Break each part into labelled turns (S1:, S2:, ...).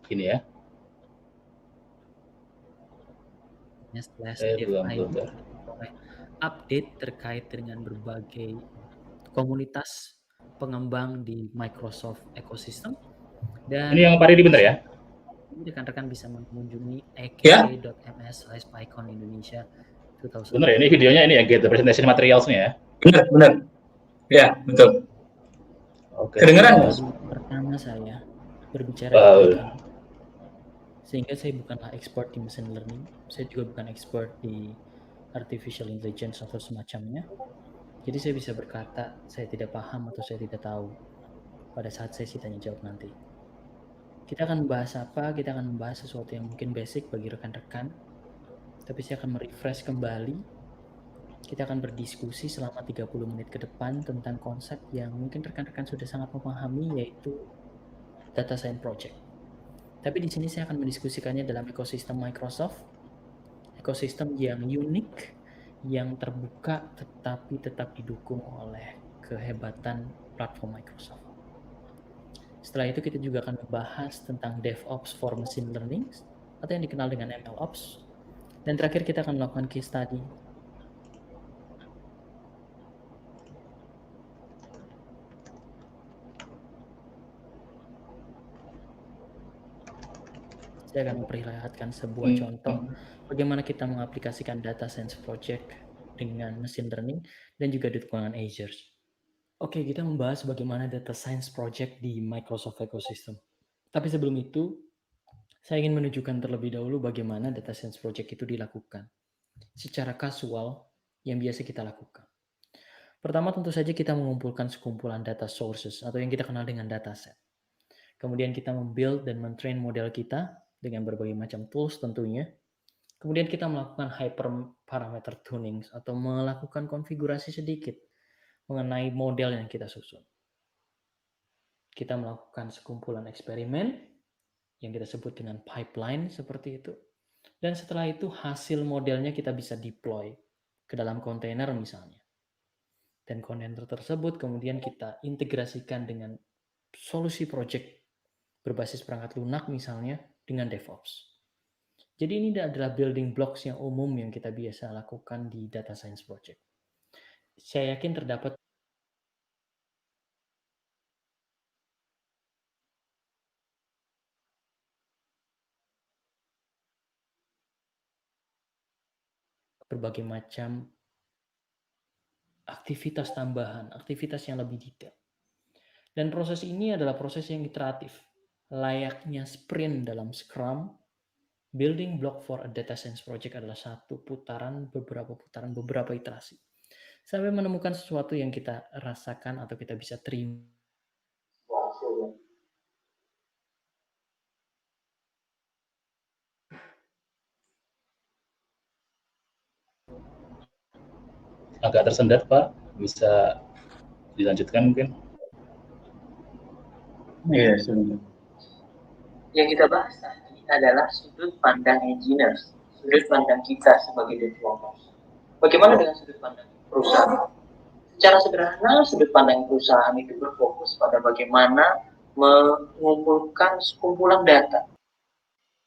S1: Ini ya. Saya
S2: /dev
S1: belum
S2: ID
S1: filter.
S2: memperoleh update terkait dengan berbagai komunitas pengembang di Microsoft ecosystem
S1: Ini
S2: dan
S1: yang Pak Ridi bener ya?
S2: rekan-rekan bisa mengunjungi
S3: Ya,
S2: aka.ms/pycon Indonesia
S1: Bener ya, ini
S2: 2020.
S1: videonya ini ya, get the presentation materials nih ya.
S3: benar. Ya, betul.
S1: Oke,
S2: Ini
S3: Kedengeran?
S2: baru pertama saya berbicara di mic ini, sehingga saya bukanlah expert di machine learning, saya juga bukan expert di artificial intelligence atau semacamnya. Jadi saya bisa berkata saya tidak paham atau saya tidak tahu pada saat sesi tanya jawab nanti. Kita akan membahas apa? Kita akan membahas sesuatu yang mungkin basic bagi rekan-rekan, tapi saya akan merefresh kembali. Kita akan berdiskusi selama 30 menit ke depan tentang konsep yang mungkin rekan-rekan sudah sangat memahami, yaitu data science project. Tapi di sini saya akan mendiskusikannya dalam ekosistem Microsoft, ekosistem yang unik, yang terbuka, tetapi tetap didukung oleh kehebatan platform Microsoft. Setelah itu kita juga akan membahas tentang DevOps for Machine Learning, atau yang dikenal dengan MLOps. Dan terakhir kita akan melakukan case study. Saya akan memperlihatkan sebuah contoh bagaimana kita mengaplikasikan data science project dengan machine learning dan juga dukungan Azure. Oke, kita membahas bagaimana data science project di Microsoft Ecosystem. Tapi sebelum itu, saya ingin menunjukkan terlebih dahulu bagaimana data science project itu dilakukan secara kasual yang biasa kita lakukan. Pertama, tentu saja kita mengumpulkan sekumpulan data sources atau yang kita kenal dengan dataset. Kemudian kita membuild dan mentrain model kita dengan berbagai macam tools tentunya. Kemudian kita melakukan hyperparameter tuning atau melakukan konfigurasi sedikit mengenai model yang kita susun. Kita melakukan sekumpulan eksperimen yang kita sebut dengan pipeline seperti itu. Dan setelah itu hasil modelnya kita bisa deploy ke dalam kontainer misalnya. Dan kontainer tersebut kemudian kita integrasikan dengan solusi project berbasis perangkat lunak misalnya dengan DevOps. Jadi ini adalah building blocks yang umum yang kita biasa lakukan di data science project. Saya yakin terdapat berbagai macam aktivitas tambahan, aktivitas yang lebih detail. Dan proses ini adalah proses yang iteratif. Layaknya sprint dalam Scrum, building block for a data science project adalah satu putaran, beberapa iterasi. Sampai menemukan sesuatu yang kita rasakan atau kita bisa terima.
S1: Agak tersendat Pak, bisa dilanjutkan mungkin?
S3: Iya, sebenarnya.
S4: Yang kita bahas tadi adalah sudut pandang engineers, sudut pandang kita sebagai developers. Bagaimana dengan sudut pandang perusahaan? Secara sederhana, sudut pandang perusahaan itu berfokus pada bagaimana mengumpulkan sekumpulan data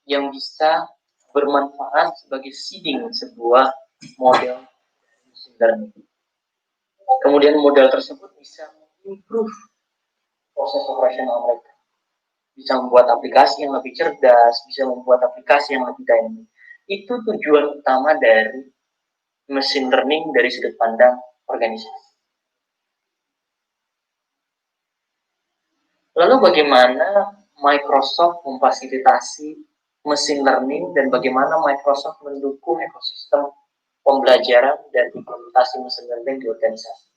S4: yang bisa bermanfaat sebagai seeding sebuah model machine learning. Kemudian model tersebut bisa improve proses operasional mereka, bisa membuat aplikasi yang lebih cerdas, bisa membuat aplikasi yang lebih dynamic. Itu tujuan utama dari machine learning dari sudut pandang organisasi. Lalu bagaimana Microsoft memfasilitasi machine learning dan bagaimana Microsoft mendukung ekosistem pembelajaran dan implementasi machine learning di organisasi.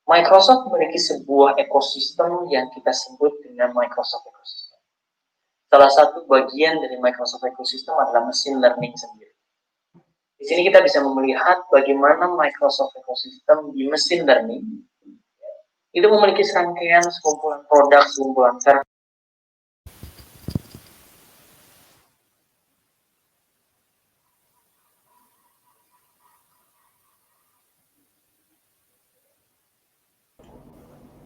S4: Microsoft memiliki sebuah ekosistem yang kita sebut dengan Microsoft Ecosystem. Salah satu bagian dari Microsoft Ecosystem adalah machine learning sendiri. Di sini kita bisa melihat bagaimana Microsoft Ecosystem di machine learning itu memiliki serangkaian sekumpulan produk, sekumpulan service.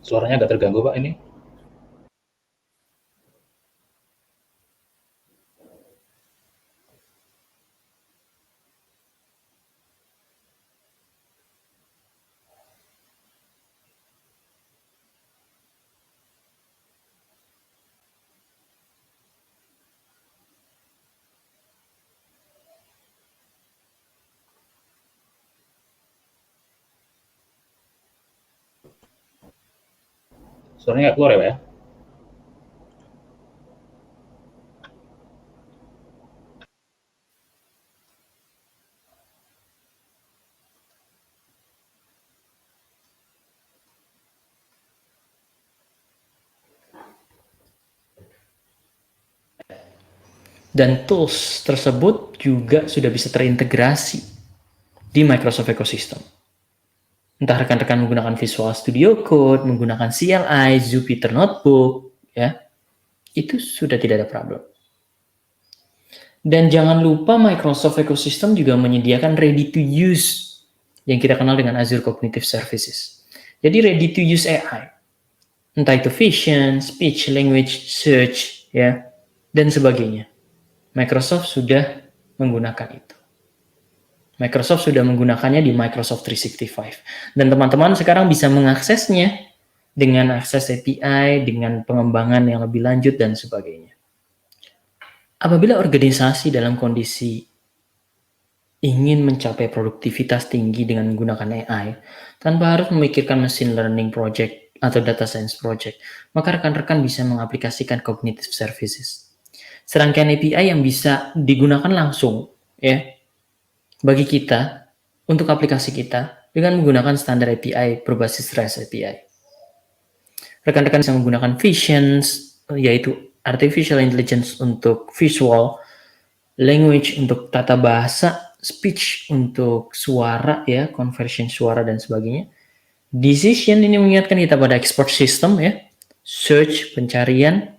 S1: Suaranya agak terganggu Pak ini. Suaranya nggak keluar ya, Pak ya?
S2: Dan tools tersebut juga sudah bisa terintegrasi di Microsoft Ecosystem. Entah rekan-rekan menggunakan Visual Studio Code, menggunakan CLI, Jupyter Notebook, ya, itu sudah tidak ada problem. Dan jangan lupa Microsoft Ecosystem juga menyediakan ready to use yang kita kenal dengan Azure Cognitive Services. Jadi ready to use AI, entah itu vision, speech, language, search, ya, dan sebagainya. Microsoft sudah menggunakan itu. Microsoft sudah menggunakannya di Microsoft 365. Dan teman-teman sekarang bisa mengaksesnya dengan akses API, dengan pengembangan yang lebih lanjut, dan sebagainya. Apabila organisasi dalam kondisi ingin mencapai produktivitas tinggi dengan menggunakan AI, tanpa harus memikirkan machine learning project atau data science project, maka rekan-rekan bisa mengaplikasikan cognitive services. Serangkaian API yang bisa digunakan langsung, ya, bagi kita, untuk aplikasi kita, dengan menggunakan standar API berbasis REST API. Rekan-rekan bisa menggunakan visions, yaitu artificial intelligence untuk visual, language untuk tata bahasa, speech untuk suara, ya, conversion suara dan sebagainya. Decision ini mengingatkan kita pada expert system, ya, search, pencarian,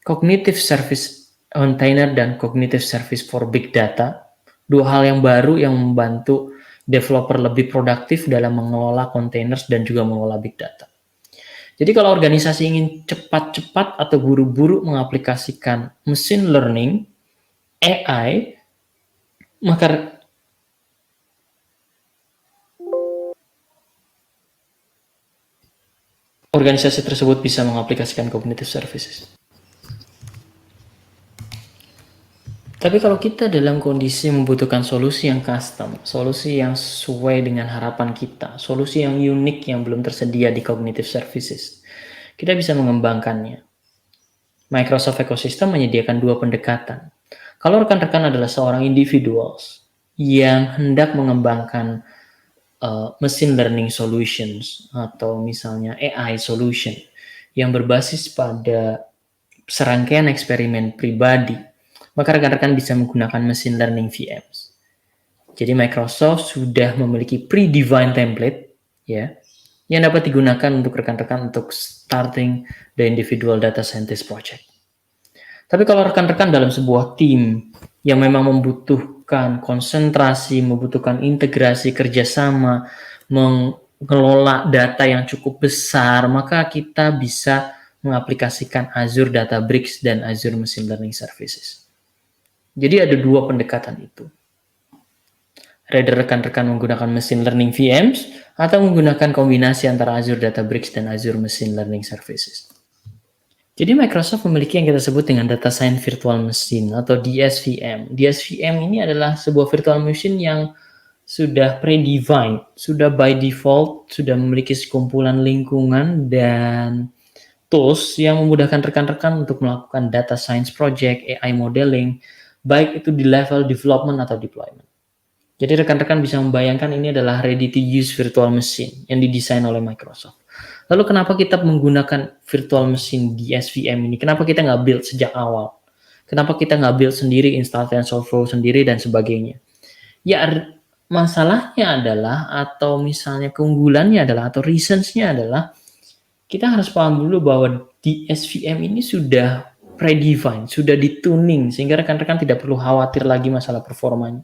S2: cognitive service container dan cognitive service for big data. Dua hal yang baru yang membantu developer lebih produktif dalam mengelola containers dan juga mengelola big data. Jadi kalau organisasi ingin cepat-cepat atau buru-buru mengaplikasikan machine learning, AI, maka organisasi tersebut bisa mengaplikasikan cognitive services. Tapi kalau kita dalam kondisi membutuhkan solusi yang custom, solusi yang sesuai dengan harapan kita, solusi yang unik yang belum tersedia di cognitive services, kita bisa mengembangkannya. Microsoft Ecosystem menyediakan dua pendekatan. Kalau rekan-rekan adalah seorang individuals yang hendak mengembangkan machine learning solutions atau misalnya AI solution yang berbasis pada serangkaian eksperimen pribadi, maka rekan-rekan bisa menggunakan machine learning VMs. Jadi Microsoft sudah memiliki predefined template, ya, yang dapat digunakan untuk rekan-rekan untuk starting the individual data scientist project. Tapi kalau rekan-rekan dalam sebuah tim yang memang membutuhkan konsentrasi, membutuhkan integrasi, kerjasama, mengelola data yang cukup besar, maka kita bisa mengaplikasikan Azure Databricks dan Azure Machine Learning Services. Jadi ada dua pendekatan itu. Either rekan-rekan menggunakan machine learning VMs atau menggunakan kombinasi antara Azure Databricks dan Azure Machine Learning Services. Jadi Microsoft memiliki yang kita sebut dengan Data Science Virtual Machine atau DSVM. DSVM ini adalah sebuah virtual machine yang sudah predefined, sudah by default, sudah memiliki sekumpulan lingkungan dan tools yang memudahkan rekan-rekan untuk melakukan data science project, AI modeling, baik itu di level development atau deployment. Jadi rekan-rekan bisa membayangkan ini adalah ready to use virtual machine yang didesain oleh Microsoft. Lalu kenapa kita menggunakan virtual machine di SVM ini? Kenapa kita nggak build sejak awal? Kenapa kita nggak build sendiri, install TensorFlow sendiri dan sebagainya? Ya masalahnya adalah, atau misalnya keunggulannya adalah, atau reasons-nya adalah, kita harus paham dulu bahwa di SVM ini sudah predefined, sudah dituning, sehingga rekan-rekan tidak perlu khawatir lagi masalah performanya.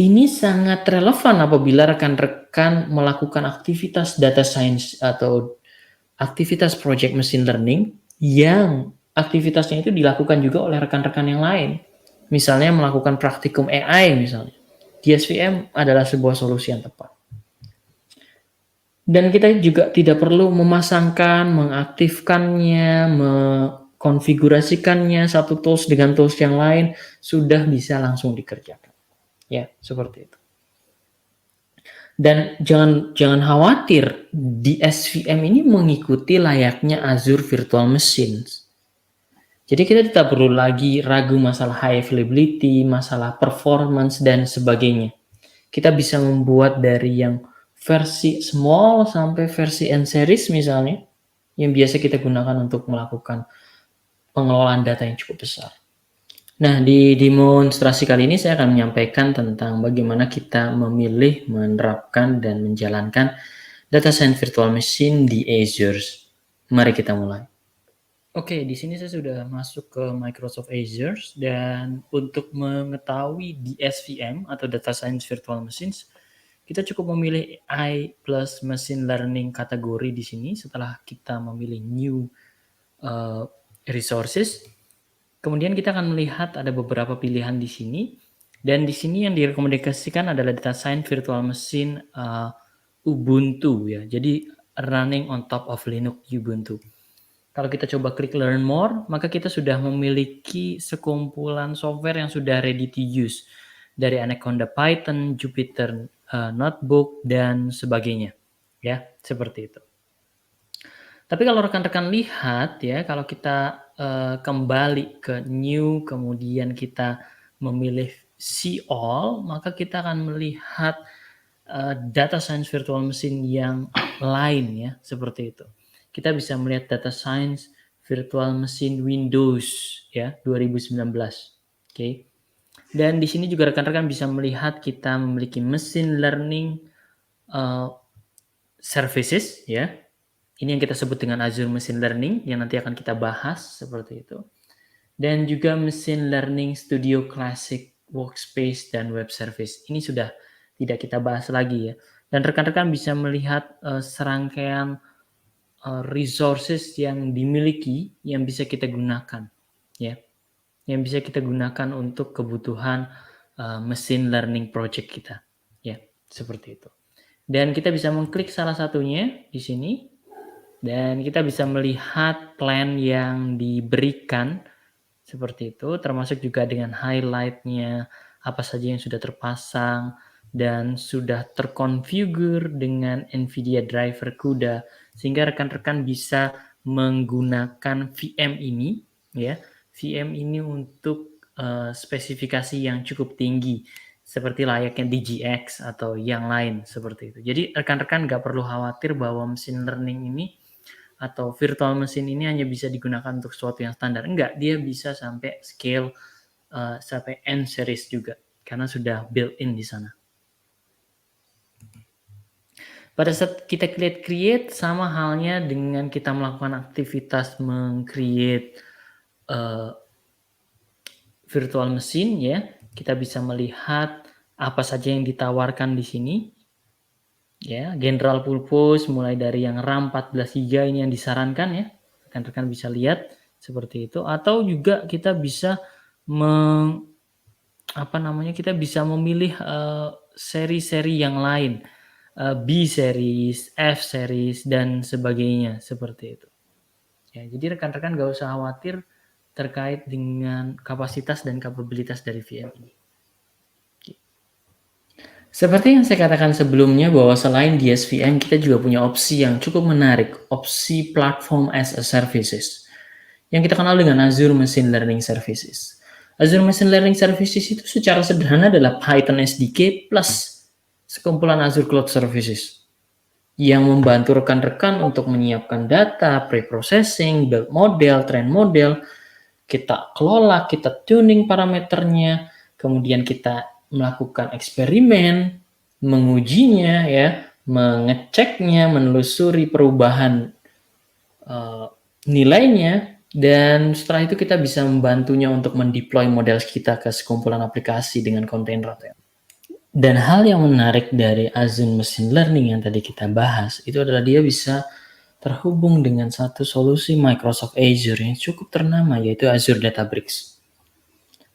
S2: Ini sangat relevan apabila rekan-rekan melakukan aktivitas data science atau aktivitas project machine learning yang aktivitasnya itu dilakukan juga oleh rekan-rekan yang lain. Misalnya melakukan praktikum AI misalnya. DSVM adalah sebuah solusi yang tepat. Dan kita juga tidak perlu memasangkan, mengaktifkannya, mengkonfigurasikannya satu tools dengan tools yang lain, sudah bisa langsung dikerjakan. Ya, seperti itu. Dan jangan khawatir, di SVM ini mengikuti layaknya Azure Virtual Machines. Jadi kita tidak perlu lagi ragu masalah high availability, masalah performance, dan sebagainya. Kita bisa membuat dari yang versi small sampai versi N-series misalnya, yang biasa kita gunakan untuk melakukan pengelolaan data yang cukup besar. Nah, di demonstrasi kali ini saya akan menyampaikan tentang bagaimana kita memilih, menerapkan, dan menjalankan data science virtual machine di Azure. Mari kita mulai. Oke, di sini saya sudah masuk ke Microsoft Azure, dan untuk mengetahui DSVM atau Data Science Virtual Machines, kita cukup memilih AI plus Machine Learning kategori di sini setelah kita memilih New Resources. Kemudian kita akan melihat ada beberapa pilihan di sini, dan di sini yang direkomendasikan adalah Data Science Virtual Machine Ubuntu ya. Jadi running on top of Linux Ubuntu. Kalau kita coba klik Learn More, maka kita sudah memiliki sekumpulan software yang sudah ready to use dari Anaconda Python, Jupyter Notebook dan sebagainya. Ya, seperti itu. Tapi kalau rekan-rekan lihat ya, kalau kita kembali ke new, kemudian kita memilih see all, maka kita akan melihat data science virtual machine yang lain ya, seperti itu. Kita bisa melihat data science virtual machine Windows ya 2019. Oke. Dan di sini juga rekan-rekan bisa melihat kita memiliki machine learning services ya. Ini yang kita sebut dengan Azure Machine Learning yang nanti akan kita bahas seperti itu. Dan juga Machine Learning Studio Classic, Workspace, dan Web Service. Ini sudah tidak kita bahas lagi ya. Dan rekan-rekan bisa melihat serangkaian resources yang dimiliki yang bisa kita gunakan ya. Yang bisa kita gunakan untuk kebutuhan machine learning project kita ya, seperti itu. Dan kita bisa mengklik salah satunya di sini. Dan kita bisa melihat plan yang diberikan seperti itu, termasuk juga dengan highlight-nya, apa saja yang sudah terpasang, dan sudah terkonfigur dengan NVIDIA driver CUDA, sehingga rekan-rekan bisa menggunakan VM ini, ya, VM ini untuk spesifikasi yang cukup tinggi, seperti layaknya DGX atau yang lain seperti itu. Jadi rekan-rekan nggak perlu khawatir bahwa machine learning ini atau virtual machine ini hanya bisa digunakan untuk sesuatu yang standar. Enggak, dia bisa sampai scale sampai N series juga karena sudah built-in di sana. Pada saat kita create sama halnya dengan kita melakukan aktivitas meng-create virtual machine ya. Kita bisa melihat apa saja yang ditawarkan di sini. Ya, general purpose mulai dari yang RAM 14 GB ini yang disarankan ya. Rekan-rekan bisa lihat seperti itu, atau juga kita bisa kita bisa memilih seri-seri yang lain, B series, F series dan sebagainya seperti itu. Ya, jadi rekan-rekan gak usah khawatir terkait dengan kapasitas dan kapabilitas dari VM ini. Seperti yang saya katakan sebelumnya bahwa selain DSVM kita juga punya opsi yang cukup menarik, opsi Platform as a Services yang kita kenal dengan Azure Machine Learning Services. Azure Machine Learning Services itu secara sederhana adalah Python SDK plus sekumpulan Azure Cloud Services yang membantu rekan-rekan untuk menyiapkan data, pre-processing, build model, train model, kita kelola, kita tuning parameternya, kemudian kita melakukan eksperimen, mengujinya, ya, mengeceknya, menelusuri perubahan nilainya, dan setelah itu kita bisa membantunya untuk mendeploy model kita ke sekumpulan aplikasi dengan kontainer. Dan hal yang menarik dari Azure Machine Learning yang tadi kita bahas itu adalah dia bisa terhubung dengan satu solusi Microsoft Azure yang cukup ternama, yaitu Azure Databricks.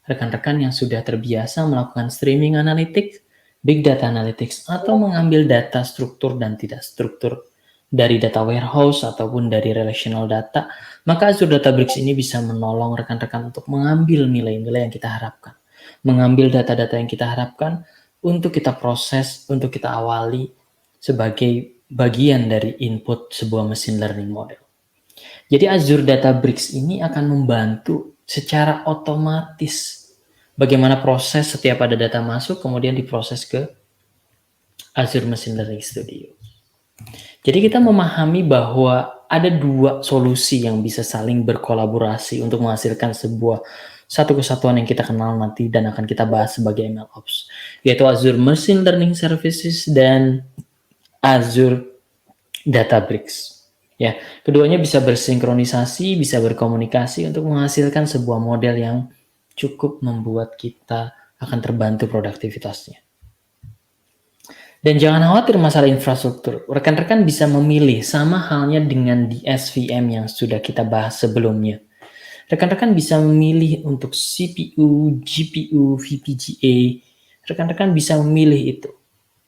S2: Rekan-rekan yang sudah terbiasa melakukan streaming analytics, big data analytics, atau mengambil data struktur dan tidak struktur dari data warehouse ataupun dari relational data, maka Azure Databricks ini bisa menolong rekan-rekan untuk mengambil nilai-nilai yang kita harapkan, mengambil data-data yang kita harapkan, untuk kita proses, untuk kita awali sebagai bagian dari input sebuah machine learning model. Jadi Azure Databricks ini akan membantu secara otomatis bagaimana proses setiap ada data masuk kemudian diproses ke Azure Machine Learning Studio. Jadi kita memahami bahwa ada dua solusi yang bisa saling berkolaborasi untuk menghasilkan sebuah satu kesatuan yang kita kenal nanti dan akan kita bahas sebagai MLOps, yaitu Azure Machine Learning Services dan Azure Databricks. Ya, keduanya bisa bersinkronisasi, bisa berkomunikasi untuk menghasilkan sebuah model yang cukup membuat kita akan terbantu produktivitasnya. Dan jangan khawatir masalah infrastruktur. Rekan-rekan bisa memilih sama halnya dengan di SVM yang sudah kita bahas sebelumnya. Rekan-rekan bisa memilih untuk CPU, GPU, VPGA. Rekan-rekan bisa memilih itu.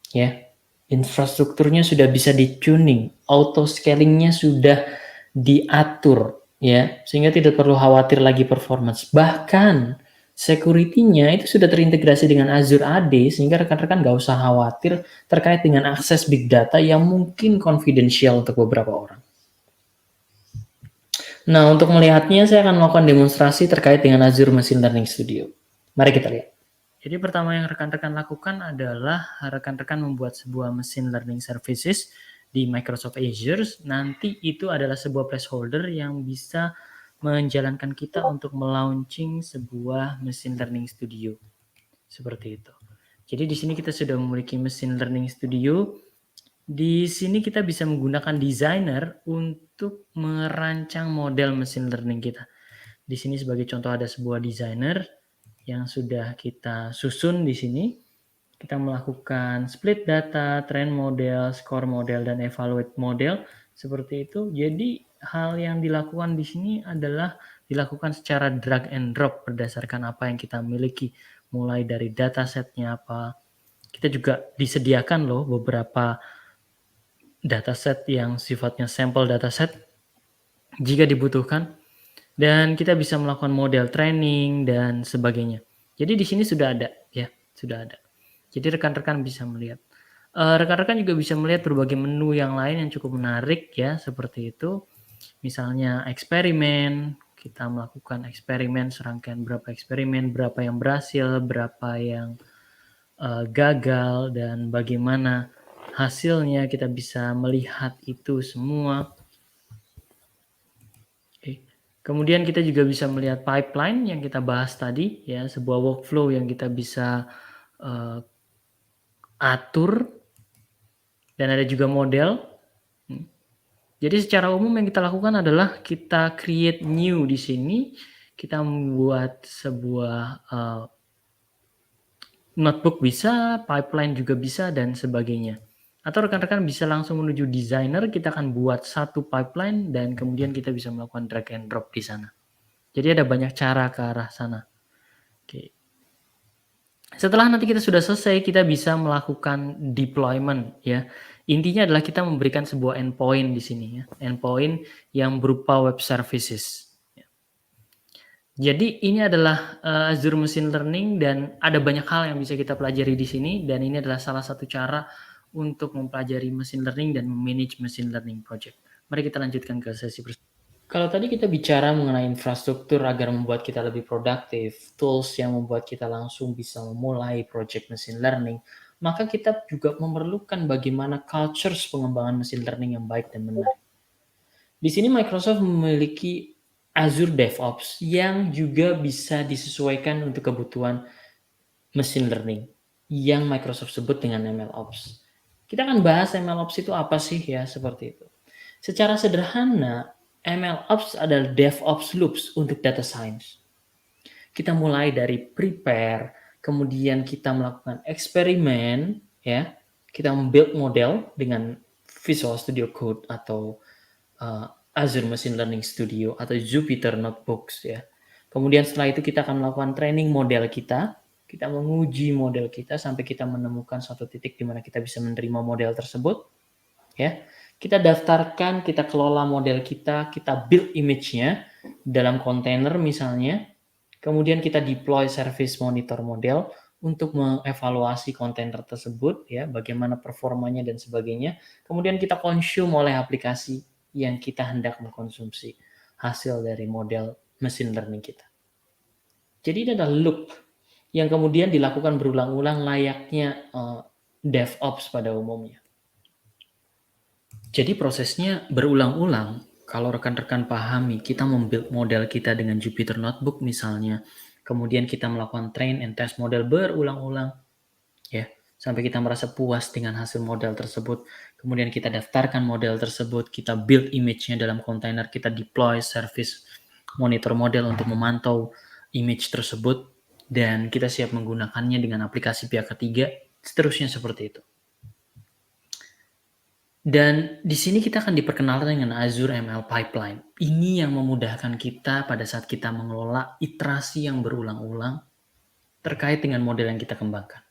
S2: Ya. Infrastrukturnya sudah bisa di-tuning, auto scalingnya sudah diatur, ya, sehingga tidak perlu khawatir lagi performance. Bahkan security-nya itu sudah terintegrasi dengan Azure AD, sehingga rekan-rekan nggak usah khawatir terkait dengan akses big data yang mungkin confidential untuk beberapa orang. Nah, untuk melihatnya saya akan melakukan demonstrasi terkait dengan Azure Machine Learning Studio. Mari kita lihat. Jadi pertama yang rekan-rekan lakukan adalah rekan-rekan membuat sebuah machine learning services di Microsoft Azure. Nanti itu adalah sebuah placeholder yang bisa menjalankan kita untuk melaunching sebuah machine learning studio. Seperti itu. Jadi di sini kita sudah memiliki machine learning studio. Di sini kita bisa menggunakan designer untuk merancang model machine learning kita. Di sini sebagai contoh ada sebuah designer yang sudah kita susun di sini. Kita melakukan split data, trend model, score model, dan evaluate model seperti itu. Jadi hal yang dilakukan di sini adalah dilakukan secara drag and drop berdasarkan apa yang kita miliki, mulai dari datasetnya apa. Kita juga disediakan loh beberapa dataset yang sifatnya sampel dataset jika dibutuhkan. Dan kita bisa melakukan model training dan sebagainya. Jadi di sini sudah ada, ya, sudah ada. Jadi rekan-rekan bisa melihat. Rekan-rekan juga bisa melihat berbagai menu yang lain yang cukup menarik, ya, seperti itu. Misalnya eksperimen, kita melakukan eksperimen, serangkaian berapa eksperimen, berapa yang berhasil, berapa yang gagal, dan bagaimana hasilnya kita bisa melihat itu semua. Kemudian kita juga bisa melihat pipeline yang kita bahas tadi, ya, sebuah workflow yang kita bisa atur, dan ada juga model. Jadi secara umum yang kita lakukan adalah kita create new di sini, kita membuat sebuah notebook bisa, pipeline juga bisa, dan sebagainya. Atau rekan-rekan bisa langsung menuju designer, kita akan buat satu pipeline dan kemudian kita bisa melakukan drag and drop di sana. Jadi ada banyak cara ke arah sana. Oke. Setelah nanti kita sudah selesai, kita bisa melakukan deployment, ya. Intinya adalah kita memberikan sebuah endpoint di sini, ya. Endpoint yang berupa web services. Ya. Jadi ini adalah Azure Machine Learning dan ada banyak hal yang bisa kita pelajari di sini, dan ini adalah salah satu cara untuk mempelajari machine learning dan memanage machine learning project. Mari kita lanjutkan ke sesi bersama. Kalau tadi kita bicara mengenai infrastruktur agar membuat kita lebih produktif, tools yang membuat kita langsung bisa memulai project machine learning, maka kita juga memerlukan bagaimana cultures pengembangan machine learning yang baik dan benar. Di sini Microsoft memiliki Azure DevOps yang juga bisa disesuaikan untuk kebutuhan machine learning yang Microsoft sebut dengan MLOps. Kita akan bahas MLOps itu apa sih, ya, seperti itu. Secara sederhana, MLOps adalah DevOps loops untuk data science. Kita mulai dari prepare, kemudian kita melakukan eksperimen, ya. Kita membuild model dengan Visual Studio Code atau Azure Machine Learning Studio atau Jupyter Notebooks, ya. Kemudian setelah itu kita akan melakukan training model kita. Kita menguji model kita sampai kita menemukan suatu titik di mana kita bisa menerima model tersebut, ya. Kita daftarkan, kita kelola model kita build image-nya dalam kontainer misalnya. Kemudian kita deploy service monitor model untuk mengevaluasi kontainer tersebut, ya, bagaimana performanya dan sebagainya. Kemudian kita consume oleh aplikasi yang kita hendak mengkonsumsi hasil dari model machine learning kita. Jadi ini adalah loop yang kemudian dilakukan berulang-ulang layaknya DevOps pada umumnya. Jadi prosesnya berulang-ulang. Kalau rekan-rekan pahami, kita membuild model kita dengan Jupyter Notebook misalnya, kemudian kita melakukan train and test model berulang-ulang, ya, sampai kita merasa puas dengan hasil model tersebut. Kemudian kita daftarkan model tersebut, kita build image-nya dalam kontainer, kita deploy service monitor model untuk memantau image tersebut, dan kita siap menggunakannya dengan aplikasi pihak ketiga, seterusnya seperti itu. Dan di sini kita akan diperkenalkan dengan Azure ML Pipeline. Ini yang memudahkan kita pada saat kita mengelola iterasi yang berulang-ulang terkait dengan model yang kita kembangkan.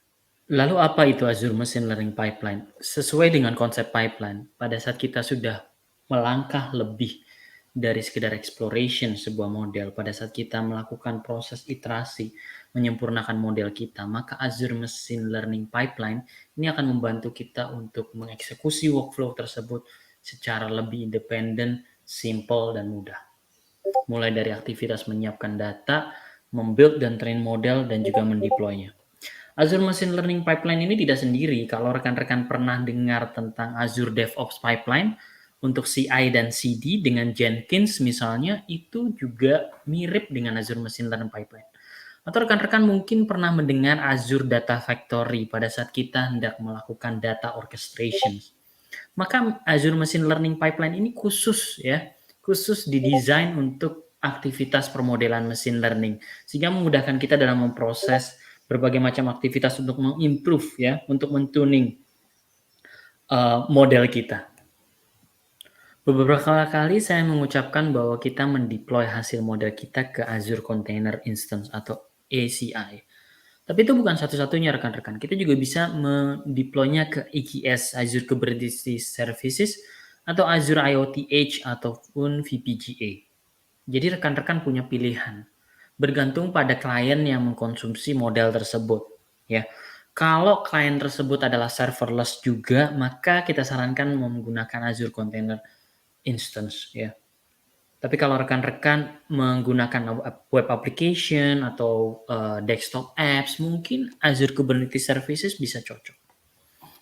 S2: Lalu apa itu Azure Machine Learning Pipeline? Sesuai dengan konsep pipeline, pada saat kita sudah melangkah lebih dari sekedar exploration sebuah model, pada saat kita melakukan proses iterasi, menyempurnakan model kita, maka Azure Machine Learning Pipeline ini akan membantu kita untuk mengeksekusi workflow tersebut secara lebih independen, simple, dan mudah. Mulai dari aktivitas menyiapkan data, membuild dan train model, dan juga mendeploynya. Azure Machine Learning Pipeline ini tidak sendiri. Kalau rekan-rekan pernah dengar tentang Azure DevOps Pipeline untuk CI dan CD dengan Jenkins misalnya, itu juga mirip dengan Azure Machine Learning Pipeline. Atau rekan-rekan mungkin pernah mendengar Azure Data Factory pada saat kita hendak melakukan data orchestration. Maka Azure Machine Learning Pipeline ini khusus didesain untuk aktivitas permodelan machine learning, sehingga memudahkan kita dalam memproses berbagai macam aktivitas untuk mengimprove, ya, untuk mentuning model kita. Beberapa kali saya mengucapkan bahwa kita mendeploy hasil model kita ke Azure Container Instance atau ACI. Tapi itu bukan satu-satunya rekan-rekan. Kita juga bisa mendeploynya ke AKS, Azure Kubernetes Services, atau Azure IoT Edge ataupun VPGA. Jadi rekan-rekan punya pilihan, bergantung pada klien yang mengkonsumsi model tersebut, ya. Kalau klien tersebut adalah serverless juga, maka kita sarankan menggunakan Azure Container Instance, ya. Tapi kalau rekan-rekan menggunakan web application atau desktop apps, mungkin Azure Kubernetes Services bisa cocok.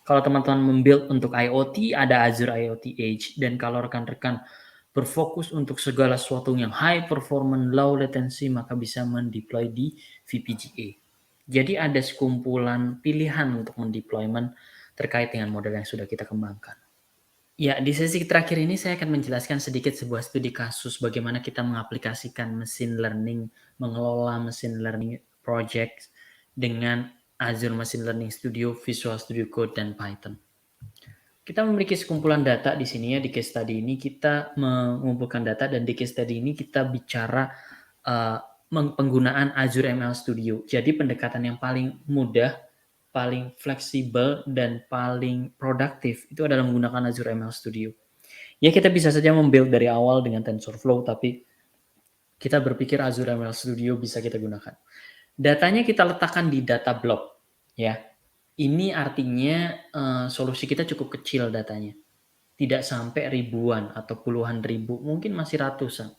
S2: Kalau teman-teman membuild untuk IoT, ada Azure IoT Edge. Dan kalau rekan-rekan berfokus untuk segala sesuatu yang high performance, low latency, maka bisa mendeploy di VPGA. Jadi ada sekumpulan pilihan untuk mendeployment terkait dengan model yang sudah kita kembangkan. Ya, di sesi terakhir ini saya akan menjelaskan sedikit sebuah studi kasus bagaimana kita mengaplikasikan machine learning, mengelola machine learning project dengan Azure Machine Learning Studio, Visual Studio Code, dan Python. Kita memiliki sekumpulan data di sini, ya. Di case study ini kita mengumpulkan data, dan di case study ini kita bicara penggunaan Azure ML Studio. Jadi pendekatan yang paling mudah, paling fleksibel, dan paling produktif itu adalah menggunakan Azure ML Studio. Ya, kita bisa saja membuild dari awal dengan TensorFlow, tapi kita berpikir Azure ML Studio bisa kita gunakan. Datanya kita letakkan di data block, ya. Ini artinya solusi kita cukup kecil datanya. Tidak sampai ribuan atau puluhan ribu, mungkin masih ratusan.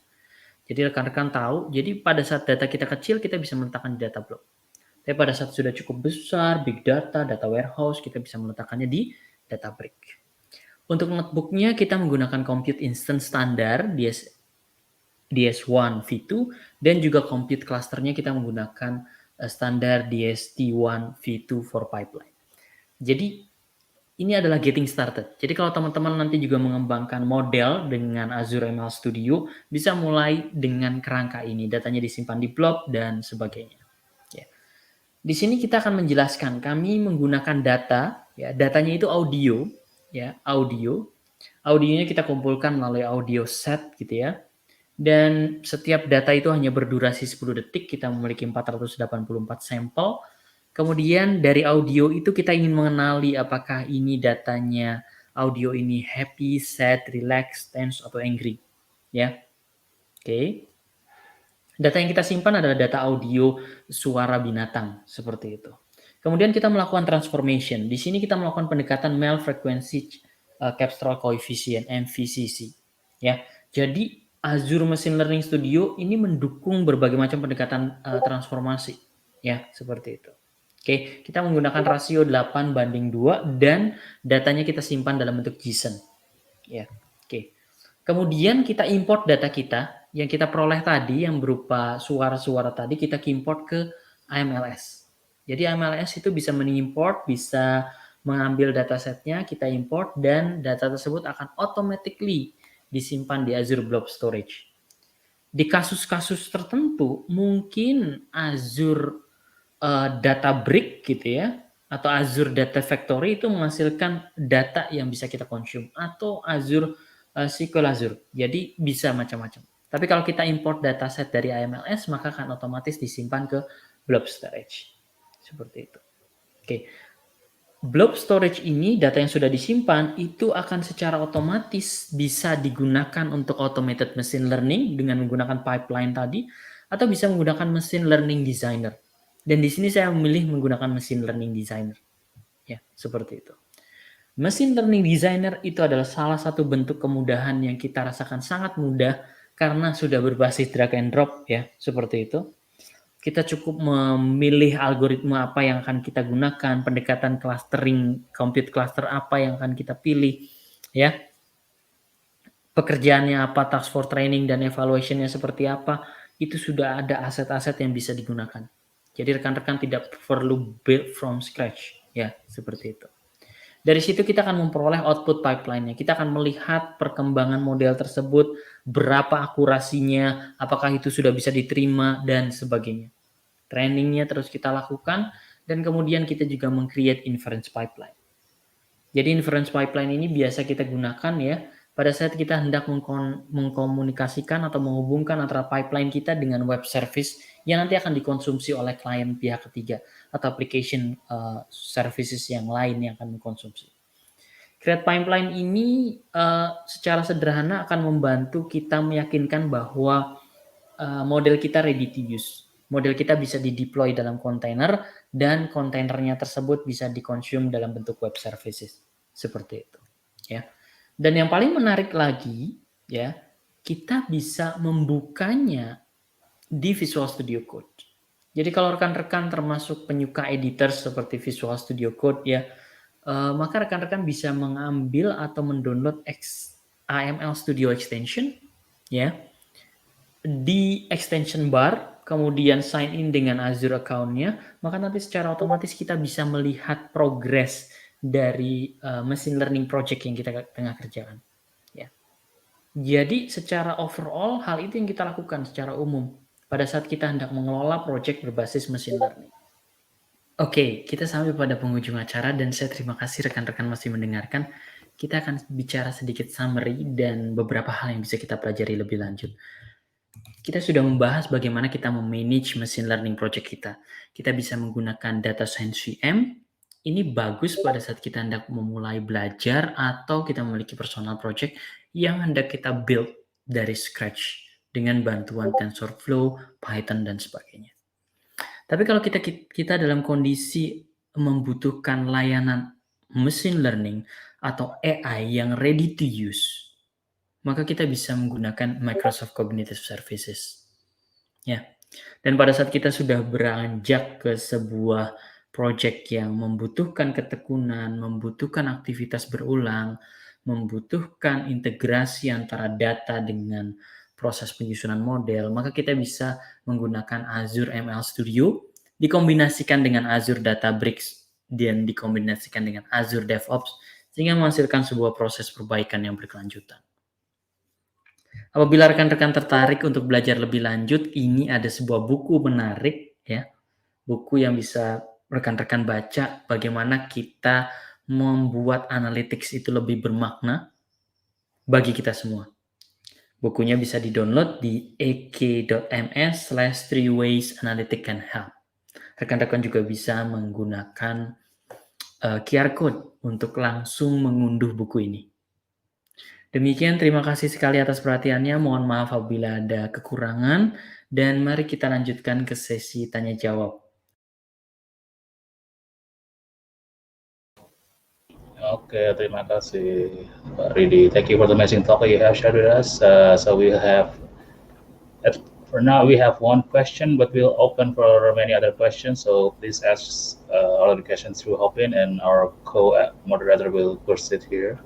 S2: Jadi rekan-rekan tahu, jadi pada saat data kita kecil, kita bisa meletakkan di data block. Tapi pada saat sudah cukup besar, big data, data warehouse, kita bisa meletakkannya di Databricks. Untuk notebooknya kita menggunakan compute instance standar DS1 V2, dan juga compute clusternya kita menggunakan standar DST1 V2 for pipeline. Jadi ini adalah getting started. Jadi kalau teman-teman nanti juga mengembangkan model dengan Azure ML Studio, bisa mulai dengan kerangka ini. Datanya disimpan di blob dan sebagainya. Di sini kita akan menjelaskan, kami menggunakan data, ya, datanya itu audio, ya, audionya kita kumpulkan melalui audio set, gitu ya, dan setiap data itu hanya berdurasi 10 detik, kita memiliki 484 sampel, kemudian dari audio itu kita ingin mengenali apakah ini datanya, audio ini happy, sad, relaxed, tense, atau angry, ya, oke. Data yang kita simpan adalah data audio suara binatang, seperti itu. Kemudian kita melakukan transformation. Di sini kita melakukan pendekatan male frequency capstral coefficient (MVCC). Ya, jadi Azure Machine Learning Studio ini mendukung berbagai macam pendekatan transformasi. Ya, seperti itu. Oke, kita menggunakan rasio 8:2 dan datanya kita simpan dalam bentuk JSON. Ya, oke. Kemudian kita import data kita yang kita peroleh tadi yang berupa suara-suara tadi kita import ke AMLS. Jadi AMLS itu bisa mengimport, bisa mengambil datasetnya, kita import, dan data tersebut akan automatically disimpan di Azure Blob Storage. Di kasus-kasus tertentu, mungkin Azure Databricks gitu ya, atau Azure Data Factory itu menghasilkan data yang bisa kita consume, atau Azure SQL Azure. Jadi bisa macam-macam. Tapi kalau kita import dataset dari AMLS, maka akan otomatis disimpan ke Blob Storage. Seperti itu. Oke. Blob storage ini, data yang sudah disimpan, itu akan secara otomatis bisa digunakan untuk automated machine learning dengan menggunakan pipeline tadi, atau bisa menggunakan machine learning designer. Dan di sini saya memilih menggunakan machine learning designer. Ya, seperti itu. Machine learning designer itu adalah salah satu bentuk kemudahan yang kita rasakan sangat mudah karena sudah berbasis drag and drop ya, seperti itu. Kita cukup memilih algoritma apa yang akan kita gunakan, pendekatan clustering, compute cluster apa yang akan kita pilih, ya. Pekerjaannya apa, task for training dan evaluation-nya seperti apa, itu sudah ada aset-aset yang bisa digunakan. Jadi rekan-rekan tidak perlu build from scratch, ya, seperti itu. Dari situ kita akan memperoleh output pipeline-nya. Kita akan melihat perkembangan model tersebut, berapa akurasinya, apakah itu sudah bisa diterima, dan sebagainya. Trainingnya terus kita lakukan, dan kemudian kita juga meng-create inference pipeline. Jadi inference pipeline ini biasa kita gunakan ya, pada saat kita hendak mengkomunikasikan atau menghubungkan antara pipeline kita dengan web service yang nanti akan dikonsumsi oleh klien pihak ketiga atau application services yang lain yang akan mengkonsumsi. Create pipeline ini secara sederhana akan membantu kita meyakinkan bahwa model kita ready to use. Model kita bisa di-deploy dalam kontainer dan kontainernya tersebut bisa di-consume dalam bentuk web services. Seperti itu, ya. Dan yang paling menarik lagi, ya, kita bisa membukanya di Visual Studio Code. Jadi kalau rekan-rekan termasuk penyuka editor seperti Visual Studio Code, ya, maka rekan-rekan bisa mengambil atau mendownload AML Studio Extension, ya, di extension bar, kemudian sign in dengan Azure account-nya, maka nanti secara otomatis kita bisa melihat progres dari machine learning project yang kita tengah kerjakan. Ya. Jadi secara overall hal itu yang kita lakukan secara umum pada saat kita hendak mengelola project berbasis machine learning. Oke, kita sampai pada penghujung acara dan saya terima kasih rekan-rekan masih mendengarkan. Kita akan bicara sedikit summary dan beberapa hal yang bisa kita pelajari lebih lanjut. Kita sudah membahas bagaimana kita memanage machine learning project kita. Kita bisa menggunakan data science VM. Ini bagus pada saat kita hendak memulai belajar atau kita memiliki personal project yang hendak kita build dari scratch dengan bantuan TensorFlow, Python, dan sebagainya. Tapi kalau kita dalam kondisi membutuhkan layanan machine learning atau AI yang ready to use, maka kita bisa menggunakan Microsoft Cognitive Services. Ya. Dan pada saat kita sudah beranjak ke sebuah project yang membutuhkan ketekunan, membutuhkan aktivitas berulang, membutuhkan integrasi antara data dengan proses penyusunan model, maka kita bisa menggunakan Azure ML Studio, dikombinasikan dengan Azure Databricks, dan dikombinasikan dengan Azure DevOps, sehingga menghasilkan sebuah proses perbaikan yang berkelanjutan. Apabila rekan-rekan tertarik untuk belajar lebih lanjut, ini ada sebuah buku menarik, ya, buku yang bisa rekan-rekan baca bagaimana kita membuat analytics itu lebih bermakna bagi kita semua. Bukunya bisa di-download di ek.ms/3ways analytics can help. Rekan-rekan juga bisa menggunakan QR code untuk langsung mengunduh buku ini. Demikian, terima kasih sekali atas perhatiannya. Mohon maaf apabila ada kekurangan dan mari kita lanjutkan ke sesi tanya jawab.
S1: Oke, terima kasih Pak Ridi. Thank you for the amazing talk you have shared with us. So we have, for now we have one question, but we'll open for many other questions. So please ask all of the questions through Hopin, and our co-moderator will proceed here.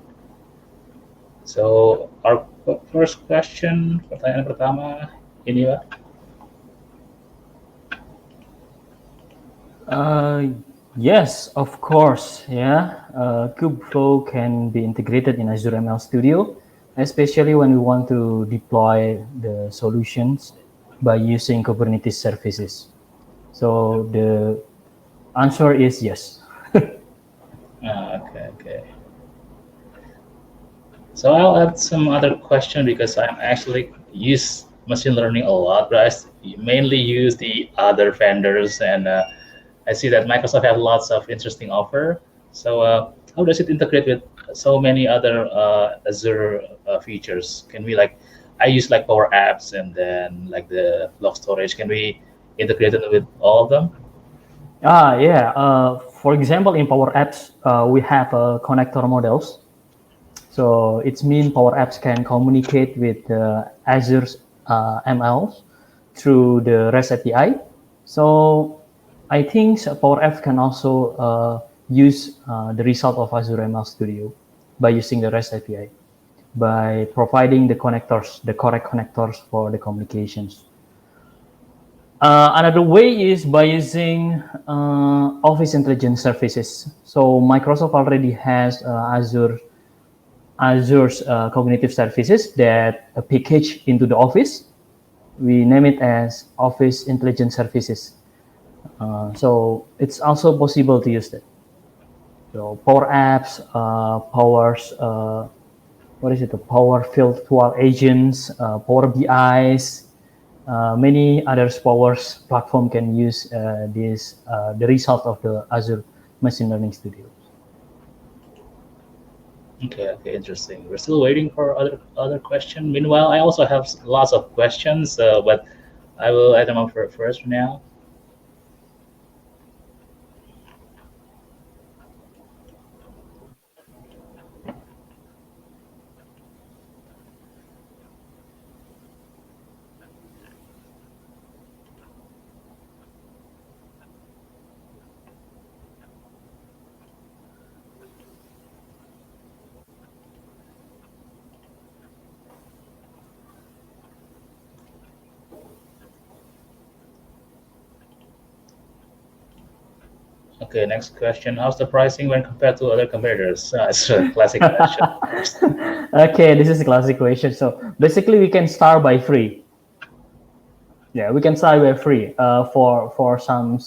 S1: So our first question, pertanyaan pertama ini Pak.
S2: Yes, of course. Yeah, Kubeflow can be integrated in Azure ML Studio, especially when we want to deploy the solutions by using Kubernetes services. So the answer is yes.
S1: Okay. So I'll add some other question because I'm actually use machine learning a lot, but I mainly use the other vendors, and I see that Microsoft have lots of interesting offer. So how does it integrate with so many other Azure features? Can we I use like Power Apps and then like the block storage. Can we integrate it with all of them?
S2: Yeah. For example, in Power Apps, we have connector models. So it means Power Apps can communicate with Azure's MLs through the REST API. So I think Power Apps can also use the result of Azure ML Studio by using the REST API, by providing the connectors, the correct connectors for the communications. Another way is by using Office Intelligence Services. So Microsoft already has Azure's cognitive services that package into the Office. We name it as Office Intelligence Services. So it's also possible to use that. So Power Apps powers Power Virtual Agents, Power BIs, many others powers platform can use the result of the Azure Machine Learning Studio.
S1: Okay, interesting. We're still waiting for other question. Meanwhile, I also have lots of questions, but I will add them up first for now. Okay, next question. How's the pricing when compared to other competitors? It's a classic question.
S2: Okay, this is a classic question. So basically, we can start by free. Yeah, we can start by free for some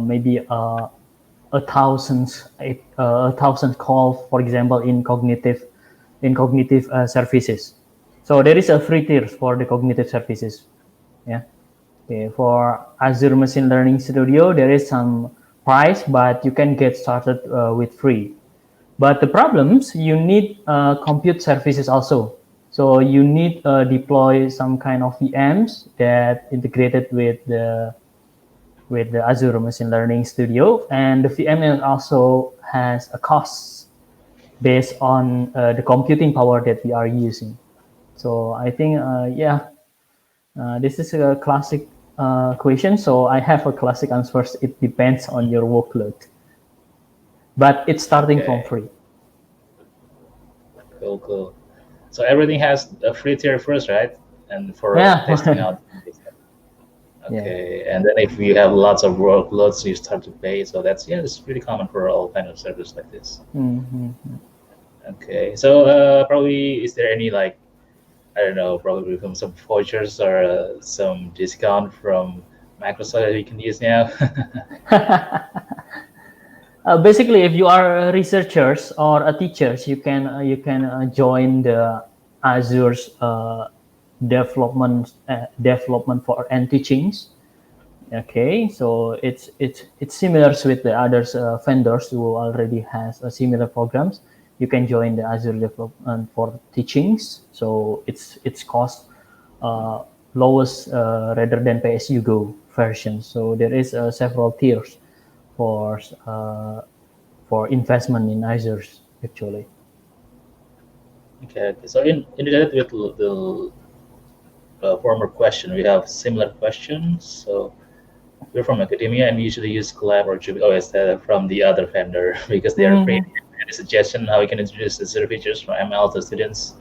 S2: maybe 1,000 call, for example, in cognitive services. So there is a free tier for the cognitive services. Yeah. Okay, for Azure Machine Learning Studio, there is some price, but you can get started with free. But the problems, you need compute services also. So you need deploy some kind of VMs that integrated with the Azure Machine Learning Studio, and the VM also has a cost based on the computing power that we are using. So I think, this is a classic question. So I have a classic answer. It depends on your workload, but it's starting from free.
S1: Cool. So everything has a free tier first, right? And for testing out. Okay, and then if you have lots of workloads, you start to pay. So that's it's pretty common for all kind of service like this.
S2: Mm-hmm.
S1: Okay, so probably is there any I don't know, probably from some vouchers or some discount from Microsoft that we can use now?
S2: Basically, if you are researchers or teachers, you can join the Azure's development for and teachings. Okay, so it's similar with the others vendors who already has similar programs. You can join the Azure development for teachings. So it's cost lowest rather than pay-as-you-go version. So there is several tiers for for investment in Azure actually.
S1: Okay. So in related with the former question, we have similar questions. So we're from academia and we usually use Collab or Jupyter instead from the other vendor because they are free. Any suggestion how we can introduce the zero features from ML to students?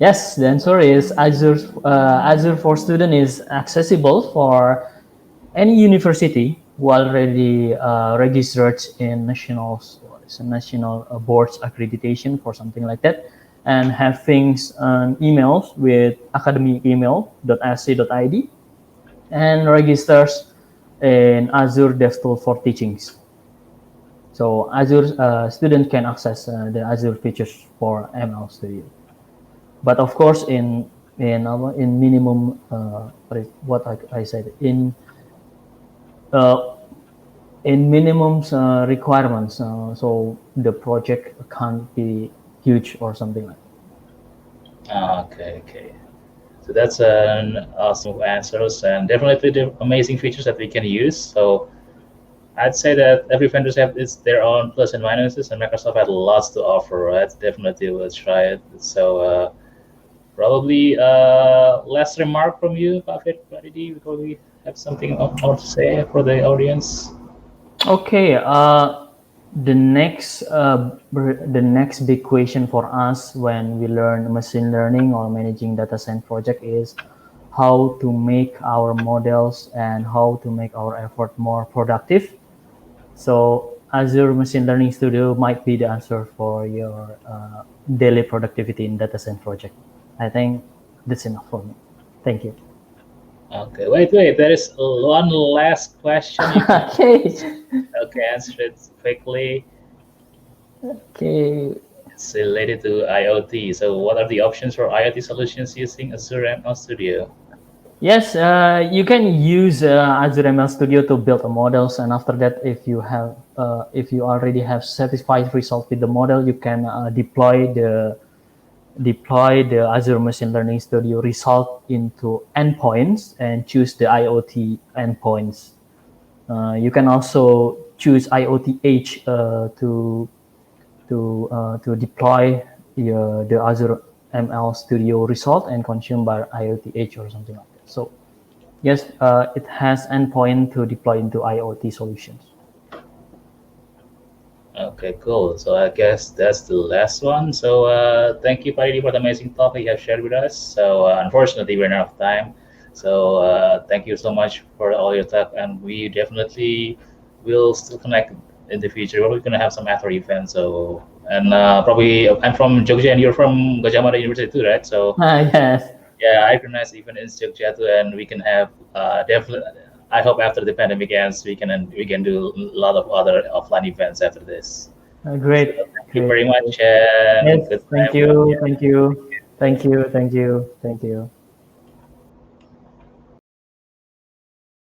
S2: Yes, the answer is Azure. Azure for Student is accessible for any university who already registered in national boards accreditation for something like that, and having emails with academic.email.sc.id and registers in Azure DevTool for Teachings. So Azure student can access the Azure features for ML Studio. But of course, in minimum, what I said in minimum requirements, so the project can't be huge or something like that.
S1: Okay. So that's an awesome answers and definitely the amazing features that we can use. So I'd say that every vendor has their own plus and minuses, and Microsoft had lots to offer. Right? Definitely, we'll try it. So probably last remark from you, Pak Pradidi, before we have something more to say for the audience.
S2: Okay. The next big question for us when we learn machine learning or managing data science project is how to make our models and how to make our effort more productive. So Azure Machine Learning Studio might be the answer for your daily productivity in data science project. I think that's enough for me. Thank you.
S1: Okay, wait. There is one last question.
S2: Okay.
S1: Okay, answer it quickly.
S2: Okay.
S1: It's related to IoT. So what are the options for IoT solutions using Azure ML Studio?
S2: Yes, you can use Azure ML Studio to build models, and after that, if you already have satisfied result with the model, you can deploy the Azure Machine Learning Studio result into endpoints and choose the IoT endpoints. You can also choose IoT Edge to deploy the Azure ML Studio result and consume by IoT Edge or something like that. So yes, it has endpoint to deploy into IoT solutions.
S1: Okay, cool. So I guess that's the last one. So thank you, Paridi, for the amazing talk you have shared with us. So unfortunately, we're out of time. So thank you so much for all your talk, and we definitely will still connect in the future. We're going to have some after events. So and probably I'm from Jogja, and you're from Gajah Mada University too, right? So
S2: Yes.
S1: yeah, I recognize even in Jogja too, and we can have definitely. I hope after the pandemic ends, we can do a lot of other offline events after this.
S2: Great.
S1: So thank you very much. And
S2: Yes.
S1: good
S2: Thank
S1: time.
S2: you. Thank you. Thank you. Thank you. Thank you.